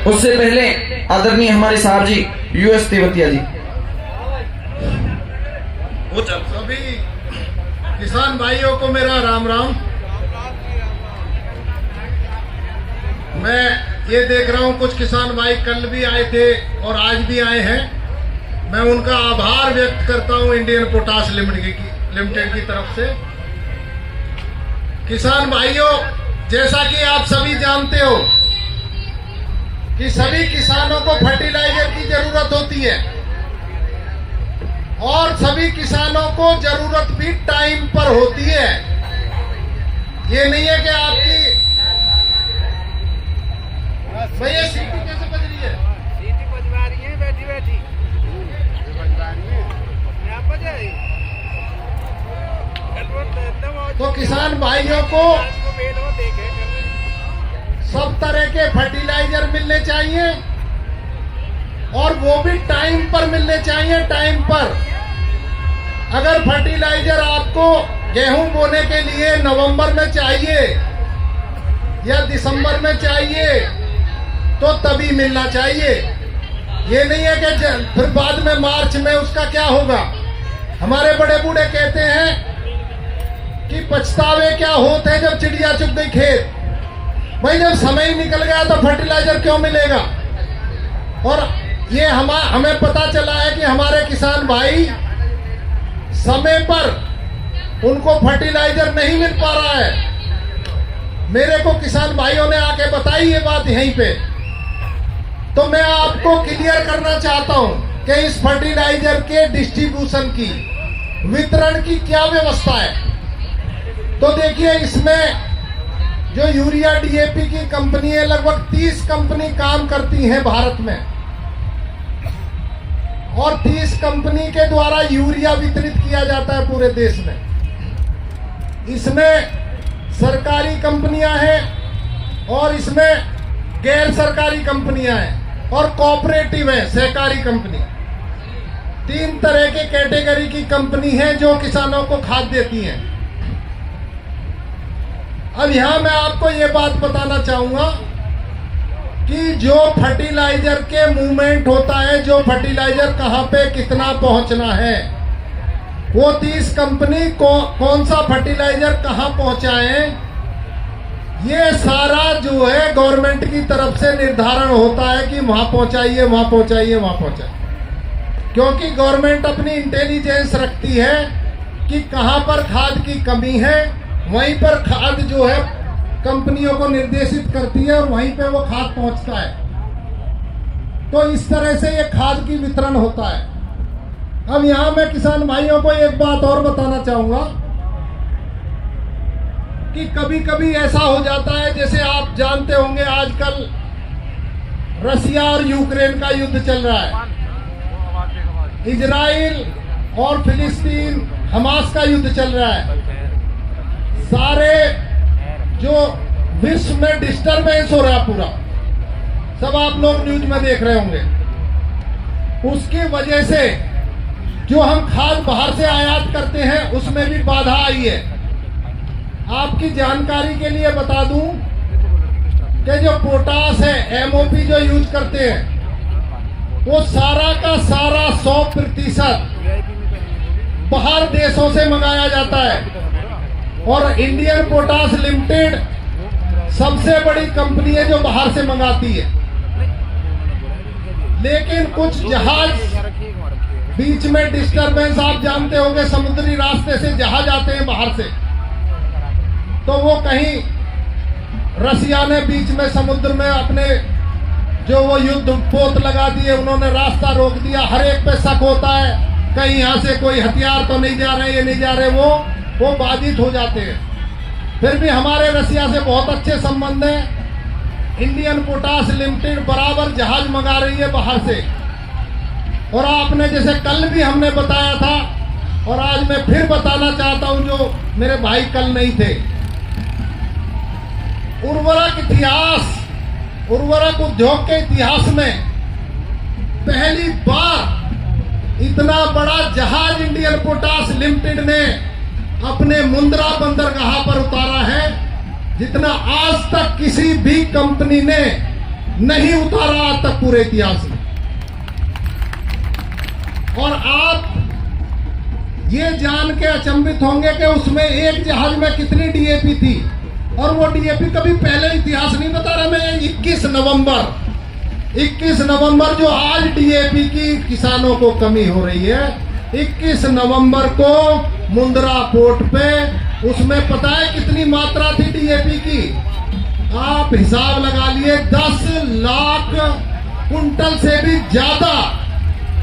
उससे पहले आदरणीय हमारे साहब जी यूएस तेवतिया जी। सभी किसान भाइयों को मेरा राम राम। मैं ये देख रहा हूँ कुछ किसान भाई कल भी आए थे और आज भी आए हैं। मैं उनका आभार व्यक्त करता हूँ इंडियन पोटाश लिमिटेड की तरफ से। किसान भाइयों, जैसा कि आप सभी जानते हो कि सभी किसानों को फर्टिलाइजर की जरूरत होती है और सभी किसानों को जरूरत भी टाइम पर होती है। ये नहीं है कि आपकी भैया सीटी कैसे बज रही है? सीटी बजवा रही है बैठी बैठी तो किसान भाइयों को सब तरह के फर्टिलाइजर मिलने चाहिए और वो भी टाइम पर मिलने चाहिए। टाइम पर अगर फर्टिलाइजर आपको गेहूं बोने के लिए नवंबर में चाहिए या दिसंबर में चाहिए तो तभी मिलना चाहिए। ये नहीं है कि फिर बाद में मार्च में उसका क्या होगा। हमारे बड़े बूढ़े कहते हैं कि पछतावे क्या होते हैं जब चिड़िया चुग गई खेत। भाई जब समय ही निकल गया तो फर्टिलाइजर क्यों मिलेगा। और ये हमें पता चला है कि हमारे किसान भाई समय पर उनको फर्टिलाइजर नहीं मिल पा रहा है। मेरे को किसान भाइयों ने आके बताई ये बात यहीं पे, तो मैं आपको क्लियर करना चाहता हूं कि इस फर्टिलाइजर के डिस्ट्रीब्यूशन की, वितरण की क्या व्यवस्था है। तो देखिए, इसमें जो यूरिया डीएपी की कंपनी है, लगभग 30 कंपनी काम करती हैं भारत में और 30 कंपनी के द्वारा यूरिया वितरित किया जाता है पूरे देश में। इसमें सरकारी कंपनियां हैं और इसमें गैर सरकारी कंपनियां हैं और कोऑपरेटिव है, सहकारी कंपनी। 3 तरह के कैटेगरी की कंपनी है जो किसानों को खाद देती हैं। अब यहां मैं आपको ये बात बताना चाहूंगा कि जो फर्टिलाइजर के मूवमेंट होता है, जो फर्टिलाइजर कहां पे कितना पहुंचना है, वो 30 कंपनी कौन सा फर्टिलाइजर कहां पहुंचाएं, ये सारा जो है गवर्नमेंट की तरफ से निर्धारण होता है कि वहां पहुंचाइए, वहां पहुंचाइए, वहां पहुंचाइए। क्योंकि गवर्नमेंट अपनी इंटेलिजेंस रखती है कि कहां पर खाद की कमी है, वहीं पर खाद जो है कंपनियों को निर्देशित करती है और वहीं पे वो खाद पहुंचता है। तो इस तरह से ये खाद की वितरण होता है। अब यहां मैं किसान भाइयों को एक बात और बताना चाहूंगा कि कभी कभी ऐसा हो जाता है, जैसे आप जानते होंगे आजकल रसिया और यूक्रेन का युद्ध चल रहा है। इजराइल और फिलिस्तीन हमास का युद्ध चल रहा है। सारे जो विश्व में डिस्टर्बेंस हो रहा है पूरा, सब आप लोग न्यूज में देख रहे होंगे। उसकी वजह से जो हम खाद बाहर से आयात करते हैं उसमें भी बाधा आई है। आपकी जानकारी के लिए बता दूं कि जो पोटास है, एमओपी जो यूज करते हैं, वो सारा का सारा 100% बाहर देशों से मंगाया जाता है। और इंडियन पोटाश लिमिटेड सबसे बड़ी कंपनी है जो बाहर से मंगाती है। लेकिन कुछ जहाज बीच में डिस्टरबेंस, आप जानते होंगे समुद्री रास्ते से जहाज आते हैं बाहर से, तो वो कहीं रसिया ने बीच में समुद्र में अपने जो वो युद्ध पोत लगा दिए, उन्होंने रास्ता रोक दिया। हर एक पे शक होता है कहीं यहाँ से कोई हथियार तो नहीं जा रहे, ये नहीं जा रहे, वो बाधित हो जाते हैं। फिर भी हमारे रसिया से बहुत अच्छे संबंध हैं। इंडियन पोटाश लिमिटेड बराबर जहाज मंगा रही है बाहर से। और आपने जैसे कल भी हमने बताया था और आज मैं फिर बताना चाहता हूं, जो मेरे भाई कल नहीं थे, उर्वरक उद्योग के इतिहास में पहली बार इतना बड़ा जहाज इंडियन पोटाश लिमिटेड ने अपने मुंद्रा बंदरगाह पर उतारा है, जितना आज तक किसी भी कंपनी ने नहीं उतारा आज तक पूरे इतिहास में। और आप ये जान के अचंभित होंगे कि उसमें एक जहाज में कितनी डीएपी थी, और वो डीएपी कभी पहले इतिहास नहीं बता रहा मैं। 21 नवंबर जो आज डीएपी की किसानों को कमी हो रही है, 21 नवंबर को मुंद्रा पोर्ट पे उसमें पता है कितनी मात्रा थी डीएपी की? आप हिसाब लगा लिए 10 लाख कुंटल से भी ज्यादा,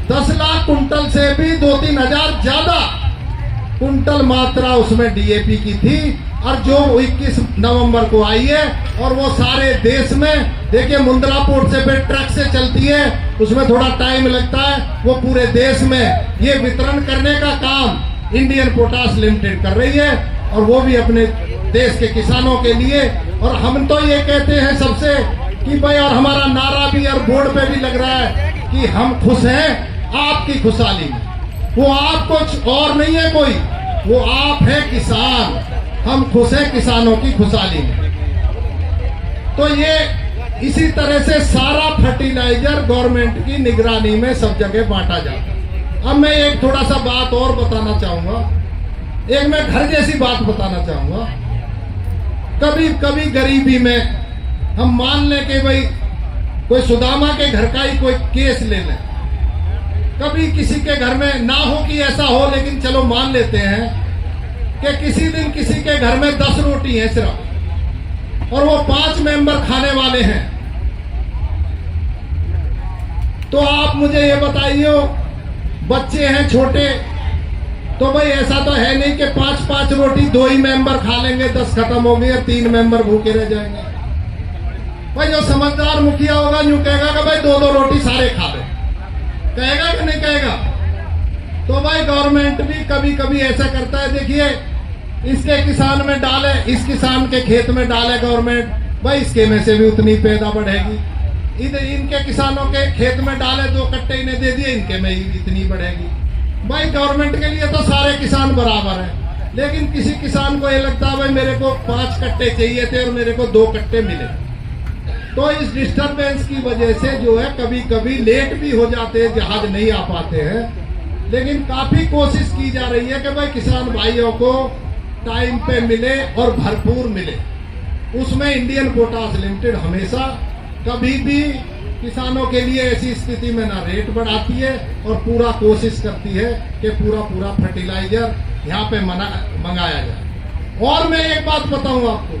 10 लाख कुंटल से भी 2-3 हजार ज्यादा कुंटल मात्रा उसमें डीएपी की थी। और जो 21 नवंबर को आई है, और वो सारे देश में, देखिए मुंद्रा पोर्ट से फिर ट्रक से चलती है, उसमें थोड़ा टाइम लगता है, वो पूरे देश में ये वितरण करने का काम इंडियन पोटाश लिमिटेड कर रही है, और वो भी अपने देश के किसानों के लिए। और हम तो ये कहते हैं सबसे कि भाई, और हमारा नारा भी और बोर्ड पे भी लग रहा है कि हम खुश हैं आपकी खुशहाली में। वो आप कुछ और नहीं है कोई, वो आप है किसान। हम खुश हैं किसानों की खुशहाली में। तो ये इसी तरह से सारा फर्टिलाइजर गवर्नमेंट की निगरानी में सब जगह बांटा जाता है। अब मैं एक थोड़ा सा बात और बताना चाहूंगा, एक मैं घर जैसी बात बताना चाहूंगा। कभी कभी गरीबी में हम मान लें कि भाई कोई सुदामा के घर का ही कोई केस ले लें, कभी किसी के घर में ना हो कि ऐसा हो, लेकिन चलो मान लेते हैं कि किसी दिन किसी के घर में 10 रोटी है सिर्फ, और वो 5 मेंबर खाने वाले हैं। तो आप मुझे ये बताइए, बच्चे हैं छोटे, तो भाई ऐसा तो है नहीं कि 5-5 रोटी 2 ही मेंबर खा लेंगे, 10 खत्म हो गई और 3 मेंबर भूखे रह जाएंगे। भाई जो समझदार मुखिया होगा यूं कहेगा कि भाई 2-2 रोटी सारे खा लो, कहेगा कि नहीं कहेगा? तो भाई गवर्नमेंट भी कभी कभी ऐसा करता है। देखिए, इसके किसान में डाले, इस किसान के खेत में डाले गवर्नमेंट, भाई इसके में से भी उतनी पैदा बढ़ेगी। इधर इनके किसानों के खेत में डाले, 2 कट्टे इन्हें दे दिए, इनके में ही इतनी बढ़ेगी। भाई गवर्नमेंट के लिए तो सारे किसान बराबर हैं, लेकिन किसी किसान को ये लगता है भाई मेरे को 5 कट्टे चाहिए थे और मेरे को 2 कट्टे मिले। तो इस डिस्टरबेंस की वजह से जो है कभी कभी लेट भी हो जाते हैं, जहाज नहीं आ पाते हैं। लेकिन काफी कोशिश की जा रही है कि भाई किसान भाइयों को टाइम पे मिले और भरपूर मिले। उसमें इंडियन पोटाश लिमिटेड हमेशा कभी भी किसानों के लिए ऐसी स्थिति में ना रेट बढ़ाती है, और पूरा कोशिश करती है कि पूरा फर्टिलाइजर यहाँ पे मंगाया जाए। और मैं एक बात बताऊं आपको,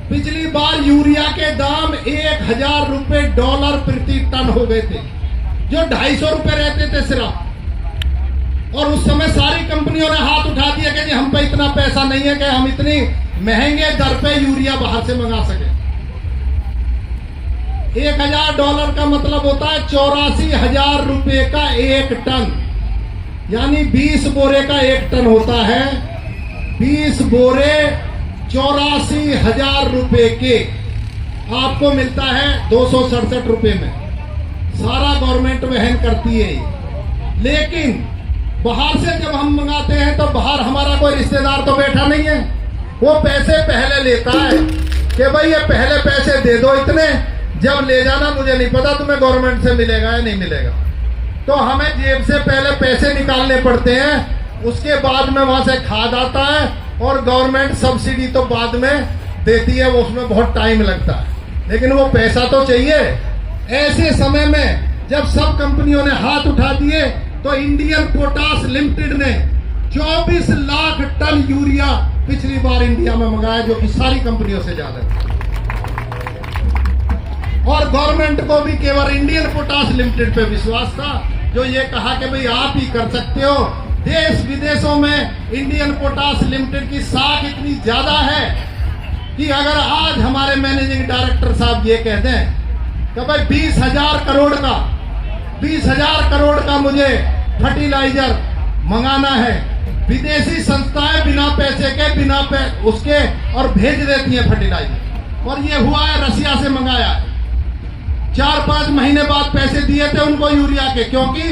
पिछली बार यूरिया के दाम $1000 प्रति टन हो गए थे, जो 250 रुपए रहते थे सिर्फ। और उस समय सारी कंपनियों ने हाथ उठा दिया कि जी हम पे इतना पैसा नहीं है कि हम इतनी महंगे दर पे यूरिया बाहर से मंगा सके। $1000 का मतलब होता है 84,000 रुपए का 1 टन, यानी 20 बोरे का 1 टन होता है। 20 बोरे 84,000 रुपए के आपको मिलता है 267 रुपए में। सारा गवर्नमेंट वहन करती है। लेकिन बाहर से जब हम मंगाते हैं तो बाहर हमारा कोई रिश्तेदार तो बैठा नहीं है, वो पैसे पहले लेता है कि भाई ये पहले पैसे दे दो इतने, जब ले जाना मुझे नहीं पता तुम्हें गवर्नमेंट से मिलेगा या नहीं मिलेगा। तो हमें जेब से पहले पैसे निकालने पड़ते हैं, उसके बाद में वहां से खाद आता है, और गवर्नमेंट सब्सिडी तो बाद में देती है, वो उसमें बहुत टाइम लगता है, लेकिन वो पैसा तो चाहिए। ऐसे समय में जब सब कंपनियों ने हाथ उठा दिए, तो इंडियन पोटाश लिमिटेड ने 24 लाख टन यूरिया पिछली बार इंडिया में मंगाया, जो कि सारी कंपनियों से ज्यादा है। और गवर्नमेंट को भी केवल इंडियन पोटाश लिमिटेड पे विश्वास था, जो ये कहा कि भाई आप ही कर सकते हो। देश विदेशों में इंडियन पोटाश लिमिटेड की साख इतनी ज्यादा है कि अगर आज हमारे मैनेजिंग डायरेक्टर साहब ये कहते हैं कि भाई 20,000 करोड़ का मुझे फर्टिलाइजर मंगाना है, विदेशी संस्थाएं बिना पैसे के उसके और भेज देती है फर्टिलाइजर। और ये हुआ है, रसिया से मंगाया, 4-5 महीने बाद पैसे दिए थे उनको यूरिया के, क्योंकि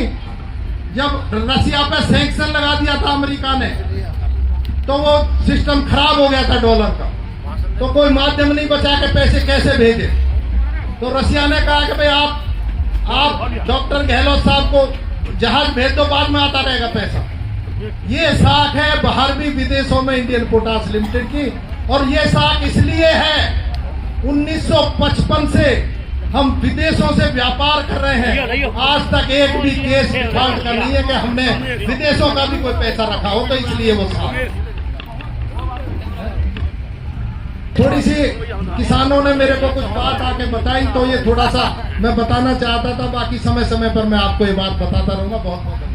जब रसिया पे सैंक्शन लगा दिया था अमेरिका ने, तो वो सिस्टम खराब हो गया था डॉलर का, तो कोई माध्यम नहीं बचा के पैसे कैसे भेजे। तो रसिया ने कहा कि भाई आप डॉक्टर गहलोत साहब को जहाज भेज दो, बाद में आता रहेगा पैसा। ये साख है बाहर भी विदेशों में इंडियन पोटास लिमिटेड की, और ये साख इसलिए है 1955 से हम विदेशों से व्यापार कर रहे हैं, आज तक एक भी केस डिफॉल्ट का नहीं है कि हमने विदेशों का भी कोई पैसा रखा हो, तो इसलिए वो साख। थोड़ी सी किसानों ने मेरे को कुछ बात आके बताई, तो ये थोड़ा सा मैं बताना चाहता था। बाकी समय समय पर मैं आपको ये बात बताता रहूंगा। बहुत बहुत